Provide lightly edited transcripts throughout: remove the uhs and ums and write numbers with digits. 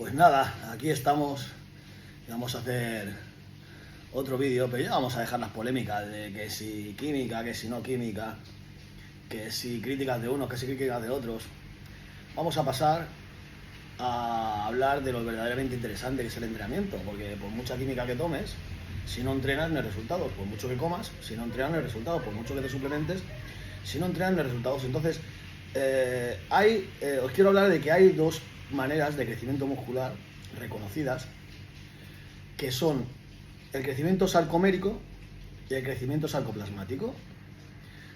Pues nada, aquí estamos y vamos a hacer otro vídeo, pero ya vamos a dejar las polémicas de que si química, que si no química, que si críticas de unos, que si críticas de otros. Vamos a pasar a hablar de lo verdaderamente interesante que es el entrenamiento, porque por mucha química que tomes, si no entrenas no hay resultados, por mucho que comas, si no entrenas no hay resultados, por mucho que te suplementes, si no entrenas no hay resultados. Entonces, os quiero hablar de que hay dos maneras de crecimiento muscular reconocidas, que son el crecimiento sarcomérico y el crecimiento sarcoplasmático,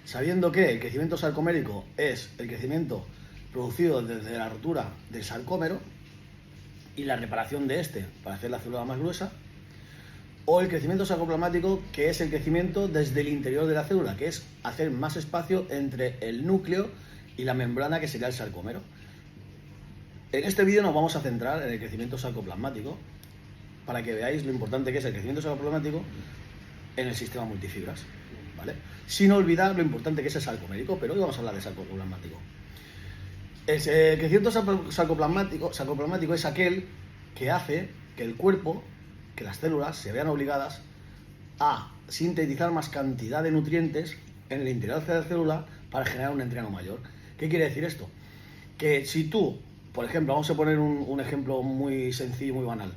sabiendo que el crecimiento sarcomérico es el crecimiento producido desde la rotura del sarcómero y la reparación de este para hacer la célula más gruesa, o el crecimiento sarcoplasmático, que es el crecimiento desde el interior de la célula, que es hacer más espacio entre el núcleo y la membrana que sería el sarcómero. En este vídeo nos vamos a centrar en el crecimiento sarcoplasmático para que veáis lo importante que es el crecimiento sarcoplasmático en el sistema multifibras, ¿vale? Sin olvidar lo importante que es el sarcomérico, pero hoy vamos a hablar de sarcoplasmático. El crecimiento sarcoplasmático es aquel que hace que el cuerpo, que las células se vean obligadas a sintetizar más cantidad de nutrientes en el interior de la célula para generar un entreno mayor. ¿Qué quiere decir esto? Que si tú, por ejemplo, vamos a poner un ejemplo muy sencillo y muy banal.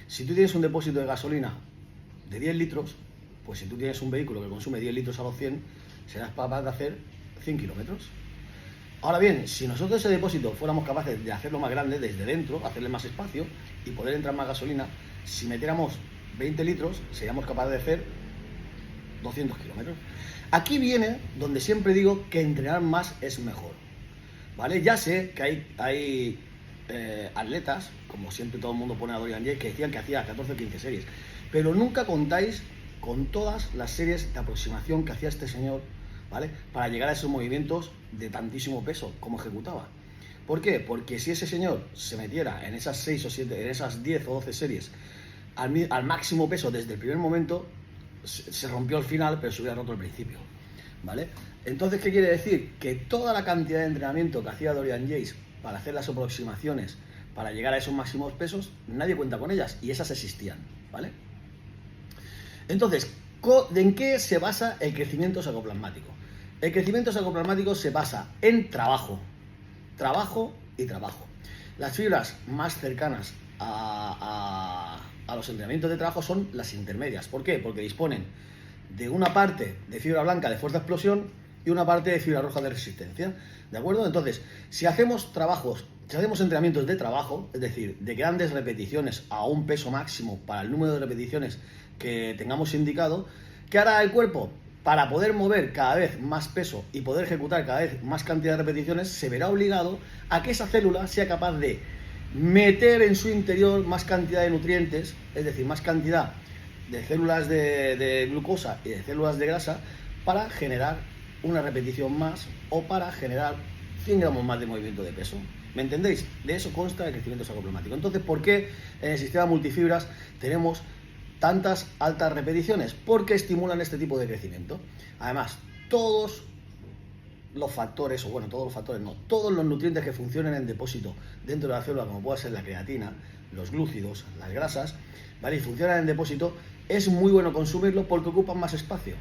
Si tú tienes un depósito de gasolina de 10 litros, pues si tú tienes un vehículo que consume 10 litros a los 100, serás capaz de hacer 100 kilómetros. Ahora bien, si nosotros ese depósito fuéramos capaces de hacerlo más grande desde dentro, hacerle más espacio y poder entrar más gasolina, si metiéramos 20 litros, seríamos capaces de hacer 200 kilómetros. Aquí viene donde siempre digo que entrenar más es mejor, ¿vale? Ya sé que hay atletas, como siempre todo el mundo pone a Dorian Yates, que decían que hacía 14 o 15 series, pero nunca contáis con todas las series de aproximación que hacía este señor, ¿vale? Para llegar a esos movimientos de tantísimo peso como ejecutaba. ¿Por qué? Porque si ese señor se metiera en esas 6 o 7, en esas 10 o 12 series al máximo peso desde el primer momento, se rompió al final, pero se hubiera roto al principio, ¿vale? Entonces, ¿qué quiere decir? Que toda la cantidad de entrenamiento que hacía Dorian Yates para hacer las aproximaciones, para llegar a esos máximos pesos, nadie cuenta con ellas, y esas existían, ¿vale? Entonces, ¿en qué se basa el crecimiento sarcoplasmático? El crecimiento sarcoplasmático se basa en trabajo y trabajo. Las fibras más cercanas a los entrenamientos de trabajo son las intermedias. ¿Por qué? Porque disponen de una parte de fibra blanca de fuerza de explosión y una parte de fibra roja de resistencia, ¿de acuerdo? Entonces, si hacemos entrenamientos de trabajo, es decir, de grandes repeticiones a un peso máximo para el número de repeticiones que tengamos indicado, ¿qué hará el cuerpo? Para poder mover cada vez más peso y poder ejecutar cada vez más cantidad de repeticiones, se verá obligado a que esa célula sea capaz de meter en su interior más cantidad de nutrientes, es decir, más cantidad de células de glucosa y de células de grasa, para generar una repetición más o para generar 100 gramos más de movimiento de peso. ¿Me entendéis? De eso consta el crecimiento sarcoplasmático. Entonces, ¿por qué en el sistema multifibras tenemos tantas altas repeticiones? Porque estimulan este tipo de crecimiento. Además, todos los nutrientes que funcionen en depósito dentro de la célula, como puede ser la creatina, los glúcidos, las grasas, ¿vale? Y funcionan en depósito, es muy bueno consumirlo porque ocupan más espacio.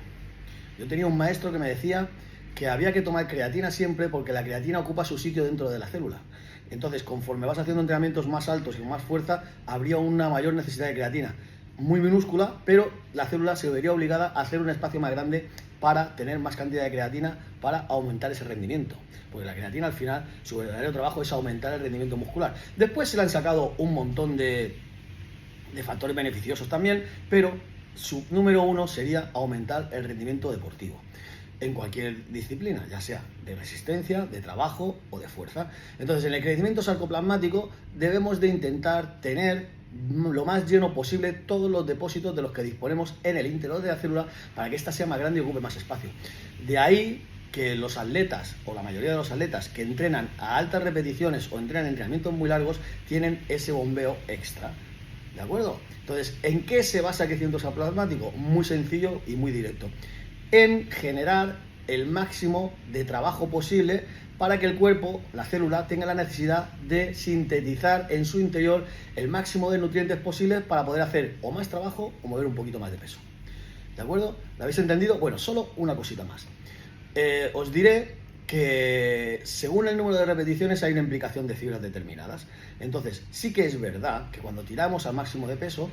Yo tenía un maestro que me decía que había que tomar creatina siempre porque la creatina ocupa su sitio dentro de la célula. Entonces, conforme vas haciendo entrenamientos más altos y con más fuerza, habría una mayor necesidad de creatina. Muy minúscula, pero la célula se vería obligada a hacer un espacio más grande para tener más cantidad de creatina para aumentar ese rendimiento. Porque la creatina, al final, su verdadero trabajo es aumentar el rendimiento muscular. Después se le han sacado un montón de factores beneficiosos también, pero su número uno sería aumentar el rendimiento deportivo en cualquier disciplina, ya sea de resistencia, de trabajo o de fuerza. Entonces, en el crecimiento sarcoplasmático debemos de intentar tener lo más lleno posible todos los depósitos de los que disponemos en el interior de la célula para que ésta sea más grande y ocupe más espacio. De ahí que los atletas, o la mayoría de los atletas que entrenan a altas repeticiones o entrenan entrenamientos muy largos, tienen ese bombeo extra, ¿de acuerdo? Entonces, ¿en qué se basa el crecimiento sarcoplasmático? Muy sencillo y muy directo. En generar el máximo de trabajo posible para que el cuerpo, la célula, tenga la necesidad de sintetizar en su interior el máximo de nutrientes posibles para poder hacer o más trabajo o mover un poquito más de peso. ¿De acuerdo? ¿Lo habéis entendido? Bueno, solo una cosita más. Os diré que según el número de repeticiones hay una implicación de fibras determinadas. Entonces, sí que es verdad que cuando tiramos al máximo de peso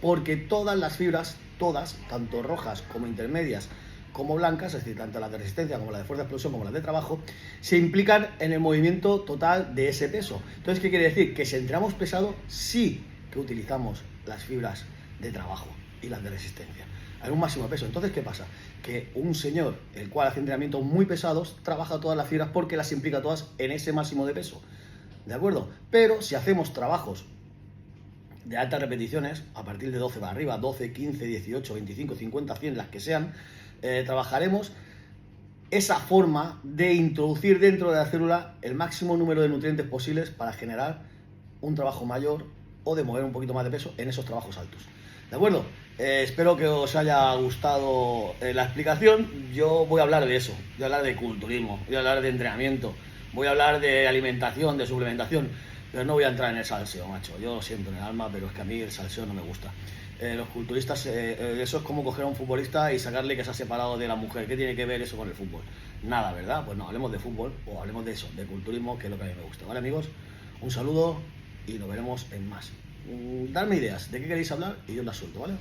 porque todas las fibras, todas, tanto rojas como intermedias, como blancas, es decir, tanto las de resistencia como las de fuerza de explosión como las de trabajo, se implican en el movimiento total de ese peso. Entonces, ¿qué quiere decir? Que si entrenamos pesado, sí que utilizamos las fibras de trabajo y las de resistencia. Hay un máximo de peso. Entonces, ¿qué pasa? Que un señor, el cual hace entrenamientos muy pesados, trabaja todas las fibras porque las implica todas en ese máximo de peso. ¿De acuerdo? Pero si hacemos trabajos de altas repeticiones, a partir de 12 para arriba, 12, 15, 18, 25, 50, 100, las que sean, trabajaremos esa forma de introducir dentro de la célula el máximo número de nutrientes posibles para generar un trabajo mayor o de mover un poquito más de peso en esos trabajos altos. ¿De acuerdo? Espero que os haya gustado la explicación. Yo voy a hablar de eso, voy a hablar de culturismo, voy a hablar de entrenamiento, voy a hablar de alimentación, de suplementación, pero no voy a entrar en el salseo, macho. Yo lo siento en el alma, pero es que a mí el salseo no me gusta. Los culturistas, eso es como coger a un futbolista y sacarle que se ha separado de la mujer. ¿Qué tiene que ver eso con el fútbol? Nada, ¿verdad? Pues no, hablemos de fútbol o hablemos de eso, de culturismo, que es lo que a mí me gusta. ¿Vale, amigos? Un saludo y nos veremos en más. Darme ideas de qué queréis hablar y yo las suelto, ¿vale?